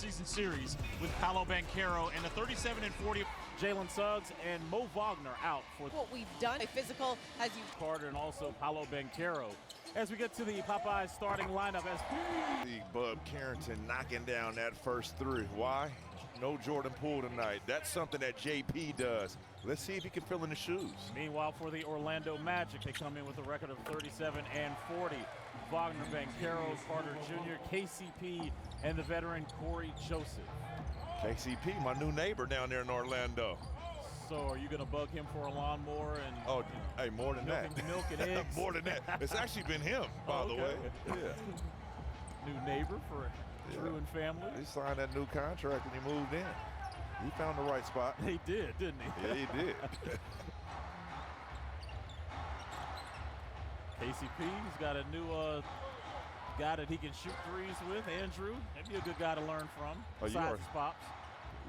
season series with Paolo Banchero and the 37-40. Jalen Suggs and Mo Wagner out for what we've done. A physical as you Carter and also Paolo Banchero. As we get to the Popeyes starting lineup, as Bub Carrington knocking down that first three. Why? No Jordan Poole tonight. That's something that JP does. Let's see if he can fill in the shoes. Meanwhile, for the Orlando Magic, they come in with a record of 37-40. Wagner, Banchero, Carter Jr., KCP, and the veteran Corey Joseph. KCP, my new neighbor down there in Orlando. So are you going to bug him for a lawnmower and hey, more than that. Milk and eggs? More than that. It's actually been him, by the way. Yeah. New neighbor for Drew and family. He signed that new contract and he moved in. He found the right spot. He did, didn't he? Yeah, he did. KCP, he's got a new guy that he can shoot threes with, Andrew. That'd be a good guy to learn from, besides his pops.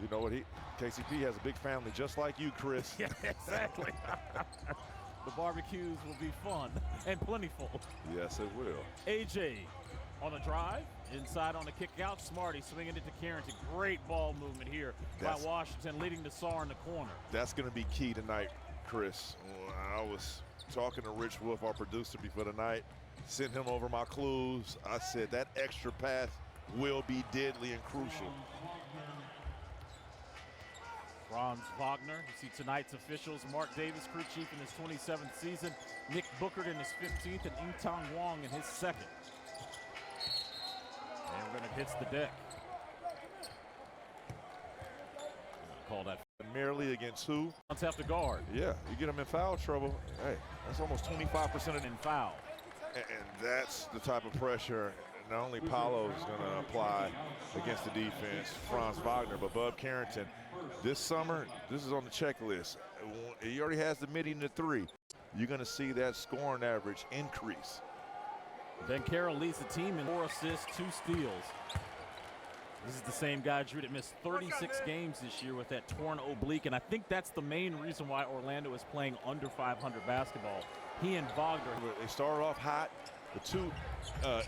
You know what, KCP has a big family just like you, Chris. Yeah, exactly. The barbecues will be fun and plentiful. Yes, it will. AJ on a drive, inside on the kick out. Smarty swinging it to Carrington. Great ball movement here by Washington, leading to Sarr in the corner. That's going to be key tonight, Chris. I was talking to Rich Wolf, our producer, before the night. Sent him over my clues. I said that extra pass will be deadly and crucial. Franz Wagner, you see tonight's officials, Mark Davis, crew chief in his 27th season, Nick Bookert in his 15th, and Intong Wong in his 2nd. And when it hits the deck. Call that. Merely against who? Have to guard. Yeah, you get him in foul trouble. Hey, that's almost 25% in foul. And that's the type of pressure not only Paolo is going to apply against the defense, Franz Wagner, but Bub Carrington. This summer, this is on the checklist. He already has the mid to three. You're going to see that scoring average increase. Banchero leads the team in 4 assists, 2 steals. This is the same guy, Drew, that missed 36 games this year with that torn oblique, and I think that's the main reason why Orlando is playing under 500 basketball. He and Wagner. They started off hot. The 2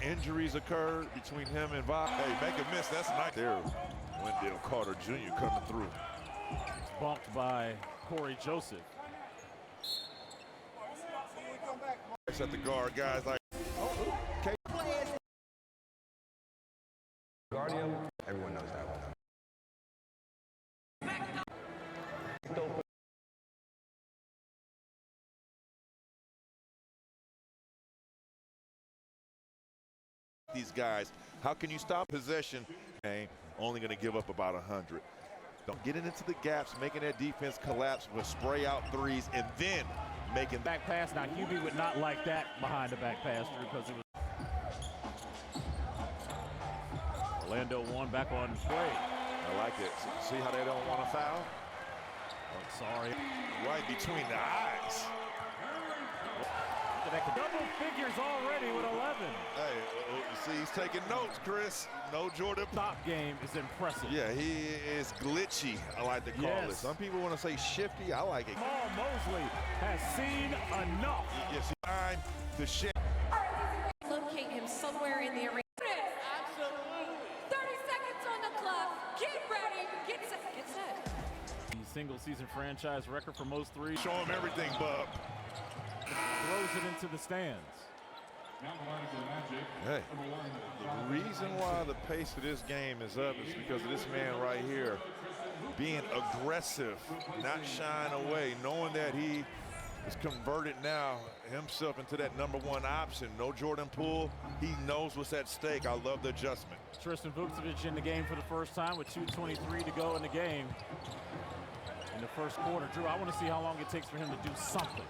injuries occurred between him and Wagner. Hey, make a miss. That's nice. There, Wendell Carter Jr. coming through. It's bumped by Corey Joseph. At the guard, guys like. Guardian, everyone knows that one. These guys, how can you stop possession? Only going to give up about 100. Don't get it into the gaps, making that defense collapse with spray out threes, and then making back pass. Now Hubie would not like that behind the back pass because it was. Orlando one back on play. I like it. See how they don't want to foul? Oh, sorry. Right between the eyes. Double figures already with 11. Hey, you see, he's taking notes, Chris. No Jordan. Top game is impressive. Yeah, he is glitchy, I like to call it. Some people want to say shifty. I like it. Paul Mosley has seen enough. Yes, time to shift. locate him somewhere in the arena. Absolutely. 30 seconds on the clock. Get ready. Get set. Get set. The single season franchise record for most threes. Show him everything, Bub. Throws it into the stands. Hey, the reason why the pace of this game is up is because of this man right here being aggressive, not shying away, knowing that he is converted now himself into that #1 option. No Jordan Poole. He knows what's at stake. I love the adjustment. Tristan Vukcevic in the game for the first time with 2:23 to go in the game in the first quarter. Drew, I want to see how long it takes for him to do something.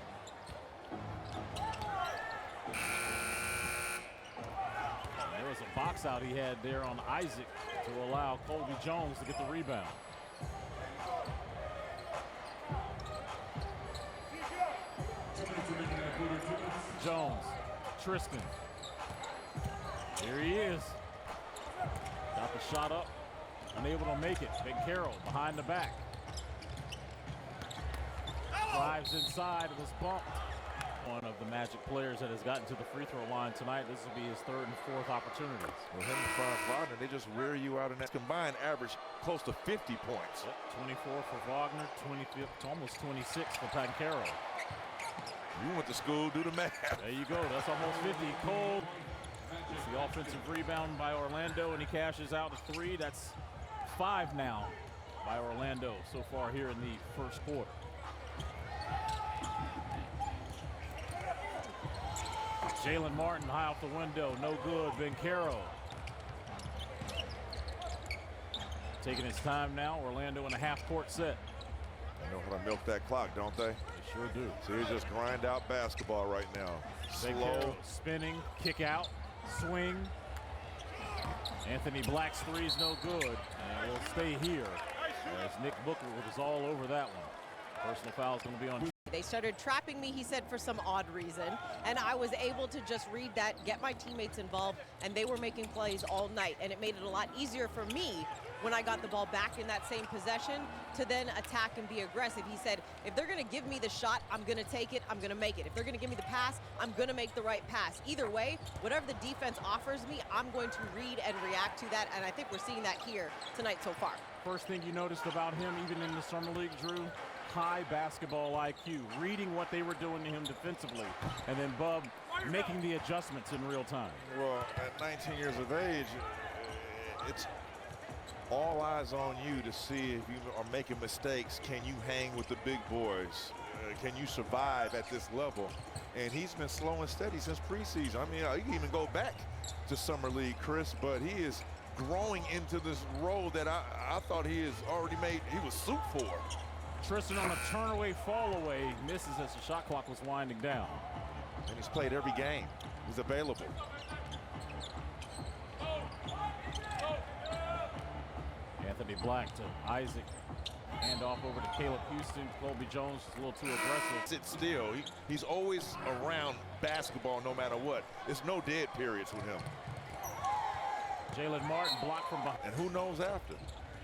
There was a box out he had there on Isaac to allow Colby Jones to get the rebound. Jones, Tristan. Here he is. Got the shot up, unable to make it. Banchero behind the back. Drives inside, it was bumped. One of the Magic players that has gotten to the free throw line tonight. This will be his third and fourth opportunities. Well, him and Franz Wagner, they just wear you out in that combined average close to 50 points. Yep, 24 for Wagner, 25, almost 26 for Banchero. You went to school, do the math. There you go, that's almost 50. Cole gets the offensive rebound by Orlando, and he cashes out a three. That's 5 now by Orlando so far here in the first quarter. Jalen Martin high off the window, no good. Banchero taking his time now. Orlando in a half-court set. They know how to milk that clock, don't they? They sure do. So he's just grind out basketball right now. Slow. Spinning, kick out, swing. Anthony Black's three is no good, and will stay here as Nick Booker was all over that one. Personal foul is going to be on. They started trapping me, he said, for some odd reason, and I was able to just read that, get my teammates involved, and they were making plays all night, and it made it a lot easier for me when I got the ball back in that same possession to then attack and be aggressive. He said, if they're going to give me the shot, I'm going to take it, I'm going to make it. If they're going to give me the pass, I'm going to make the right pass. Either way, whatever the defense offers me, I'm going to read and react to that, and I think we're seeing that here tonight so far. First thing you noticed about him, even in the Summer League, Drew, high basketball IQ, reading what they were doing to him defensively, and then Bub making the adjustments in real time. Well, at 19 years of age, it's all eyes on you to see if you are making mistakes. Can you hang with the big boys? Can you survive at this level? And he's been slow and steady since preseason. I mean, you can even go back to Summer League, Chris, but he is growing into this role that I thought he has already made, he was suited for. Tristan on a turn away, fall away, misses as the shot clock was winding down. And he's played every game. He's available. Anthony Black to Isaac. Hand off over to Caleb Houston. Colby Jones is a little too aggressive. Sit still. He's always around basketball no matter what. There's no dead periods with him. Jalen Martin blocked from behind. And who knows after?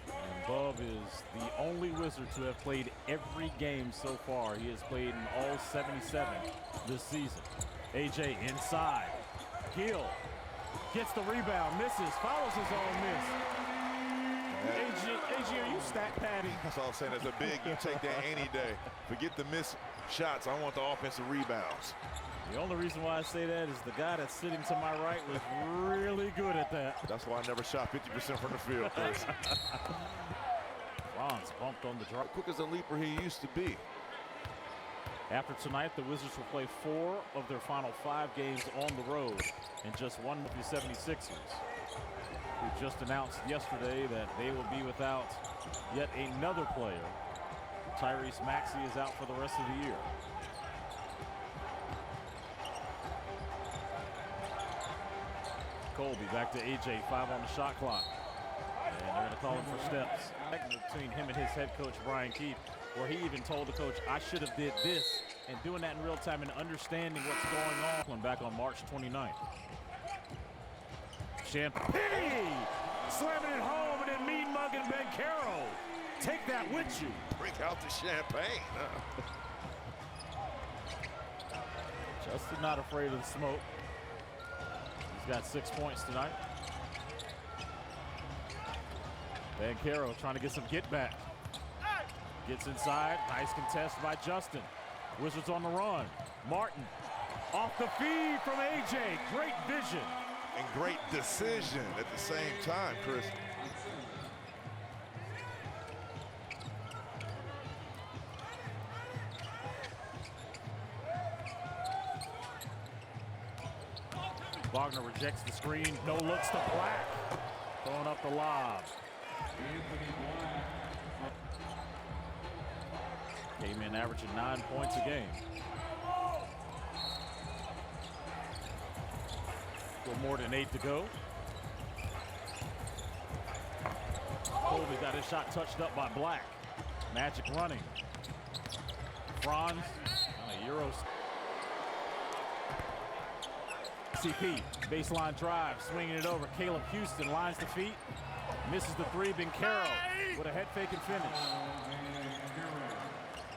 And Bub is the only Wizard to have played every game so far. He has played in all 77 this season. AJ inside. Gill gets the rebound, misses, follows his own miss. AJ, are you stat padding? That's all I'm saying. As a big, you take that any day. Forget the missed shots. I want the offensive rebounds. The only reason why I say that is the guy that's sitting to my right was really good at that. That's why I never shot 50% from the field, Chris. Franz bumped on the drop. Quick as a leaper he used to be. After tonight, the Wizards will play 4 of their final 5 games on the road and just one with the 76ers, who just announced yesterday that they will be without yet another player. Tyrese Maxey is out for the rest of the year. Colby back to AJ, 5 on the shot clock. And they're going to call him for steps. Between him and his head coach, Brian Keefe, where he even told the coach, I should have did this, and doing that in real time and understanding what's going on. Back on March 29th. Champagne slamming it home, and then mean mugging Banchero. Take that with you. Bring out the champagne. Justin not afraid of the smoke. He's got 6 points tonight. Banchero trying to get some get back. Gets inside. Nice contest by Justin. Wizards on the run. Martin off the feed from AJ. Great vision. And great decision at the same time, Chris. Wagner rejects the screen. No looks to Black. Throwing up the lob. Came in averaging 9 points a game. Still more than 8 to go. Colby got his shot touched up by Black. Magic running. Franz on a Euro. CP, baseline drive, swinging it over. Caleb Houston lines the feet, misses the three. Banchero with a head fake and finish.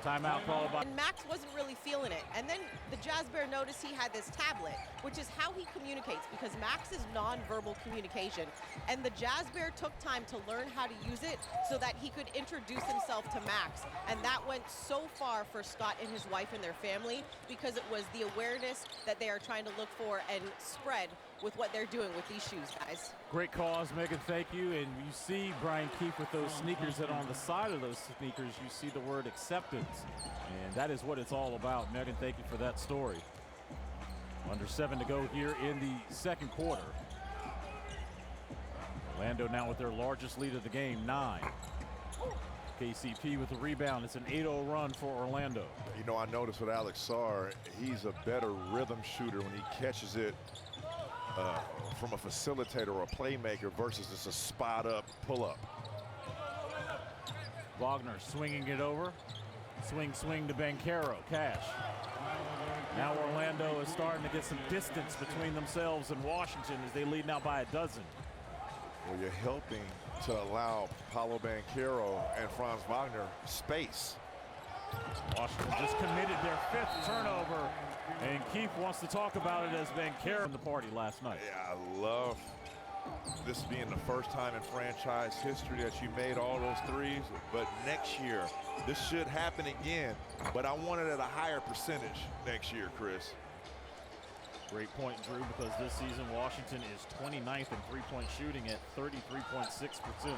Timeout called by. And Max wasn't really feeling it. And then the Jazz Bear noticed he had this tablet, which is how he communicates, because Max is nonverbal communication. And the Jazz Bear took time to learn how to use it so that he could introduce himself to Max. And that went so far for Scott and his wife and their family, because it was the awareness that they are trying to look for and spread with what they're doing with these shoes, guys. Great cause, Megan, thank you. And you see Brian Keefe with those sneakers, and on the side of those sneakers, you see the word acceptance. And that is what it's all about. Megan, thank you for that story. Under 7 to go here in the second quarter. Orlando now with their largest lead of the game, 9. KCP with the rebound. It's an 8-0 run for Orlando. You know, I noticed with Alex Sarr, he's a better rhythm shooter when he catches it from a facilitator or a playmaker versus just a spot-up pull-up. Wagner swinging it over. Swing to Banchero. Cash. Now Orlando is starting to get some distance between themselves and Washington as they lead now by a dozen. Well, you're helping to allow Paolo Banchero and Franz Wagner space. Washington just committed their 5th turnover, and Keefe wants to talk about it as Banchero in the party last night. Yeah, I love this being the first time in franchise history that you made all those threes, but next year, this should happen again, but I want it at a higher percentage next year, Chris. Great point, Drew, because this season Washington is 29th in three-point shooting at 33.6%.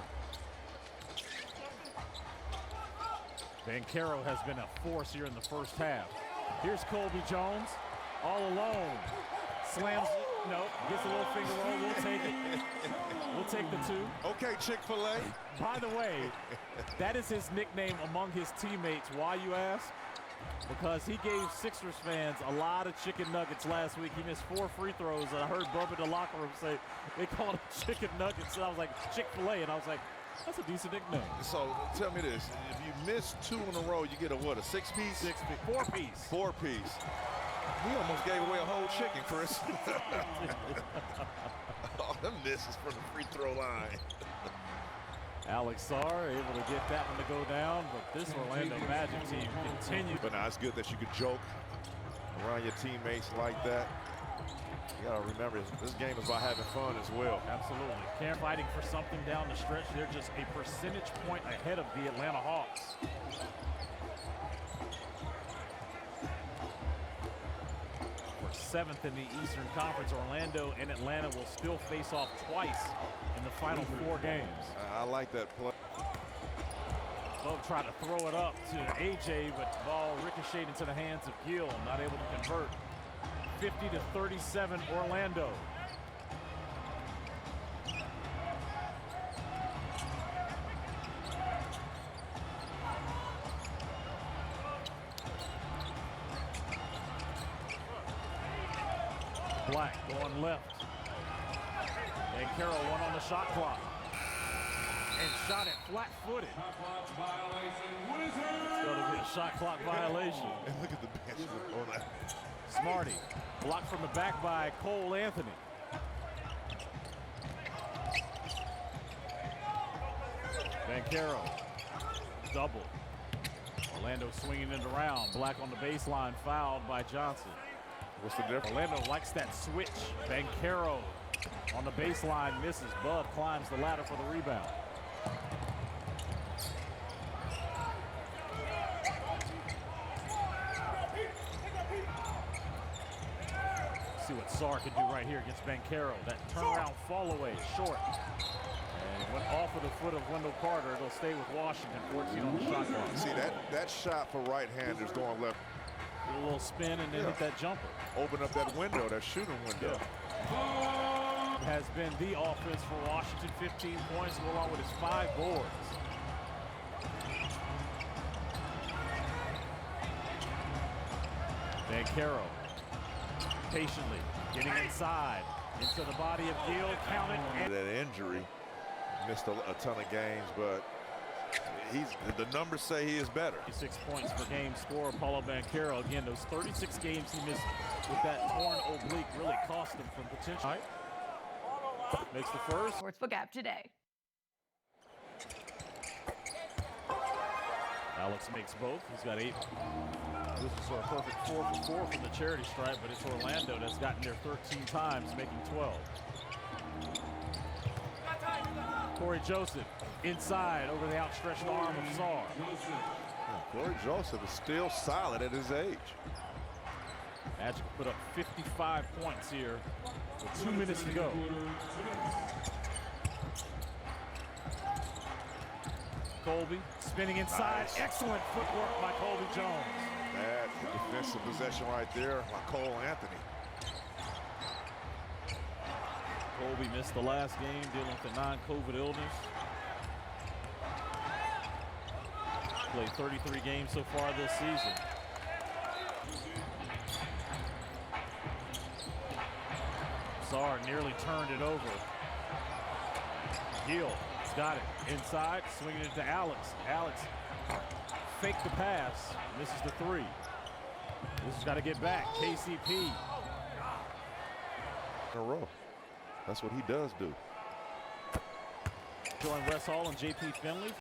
Banchero has been a force here in the first half. Here's Colby Jones, all alone. Slams it, no, gets a little finger roll, we'll take it. We'll take the 2. Okay, Chick-fil-A. By the way, that is his nickname among his teammates. Why, you ask? Because he gave Sixers fans a lot of chicken nuggets last week. He missed 4 free throws, and I heard Bub in the locker room say they called him chicken nuggets, and I was like, Chick-fil-A, and I was like, that's a decent nickname. So tell me this, if you miss 2 in a row, you get a what, a 6-piece? 4-piece. 4-piece. He almost gave away a whole chicken, Chris. Oh, them misses from the free throw line. Alex Sarr able to get that one to go down, but this Orlando Magic team continues. But now it's good that you could joke around your teammates like that. You gotta remember, this game is about having fun as well. Absolutely. Camp fighting for something down the stretch. They're just a percentage point ahead of the Atlanta Hawks. For 7th in the Eastern Conference, Orlando and Atlanta will still face off twice in the final 4 games. I like that play. Bub tried to throw it up to AJ, but the ball ricocheted into the hands of Gill, not able to convert. 50-37 Orlando. Black going left. Banchero one on the shot clock. And shot it flat-footed. It's going to be a shot clock violation. And look at the bench on that. Smarty blocked from the back by Cole Anthony. Banchero double. Orlando swinging it around. Black on the baseline, fouled by Johnson. What's the difference? Orlando likes that switch. Banchero on the baseline misses. Bud climbs the ladder for the rebound. See what Sarr can do right here against Banchero. That turnaround fall away, short. And it went off of the foot of Wendell Carter. It'll stay with Washington, 14 on the shot clock. See, that shot for right-handers going left. A little spin and then hit that jumper. Open up that window, that shooting window. Has been the offense for Washington, 15 points along with his 5 boards. Banchero patiently getting inside into the body of Gill, counted. That injury, missed a ton of games, but the numbers say he is better. 6 points per game score. Paulo Banchero, again, those 36 games he missed with that torn oblique really cost him from potential. Right. Makes the first. Sportsbook app today. Alex makes both. He's got 8. This is sort of perfect 4 for 4 from the charity stripe, but it's Orlando that's gotten there 13 times, making 12. Corey Joseph inside over the outstretched arm of Sarr. Corey Joseph is still solid at his age. Magic put up 55 points here with 2 minutes to go. Colby spinning inside. Nice. Excellent footwork by Colby Jones. Bad defensive possession right there by Cole Anthony. Colby missed the last game dealing with a non-COVID illness. Played 33 games so far this season. Sarr nearly turned it over. Gill has got it inside, swinging it to Alex. Alex faked the pass, misses the 3. This has got to get back. KCP. In a row. That's what he does do. Join Wes Hall and JP Finley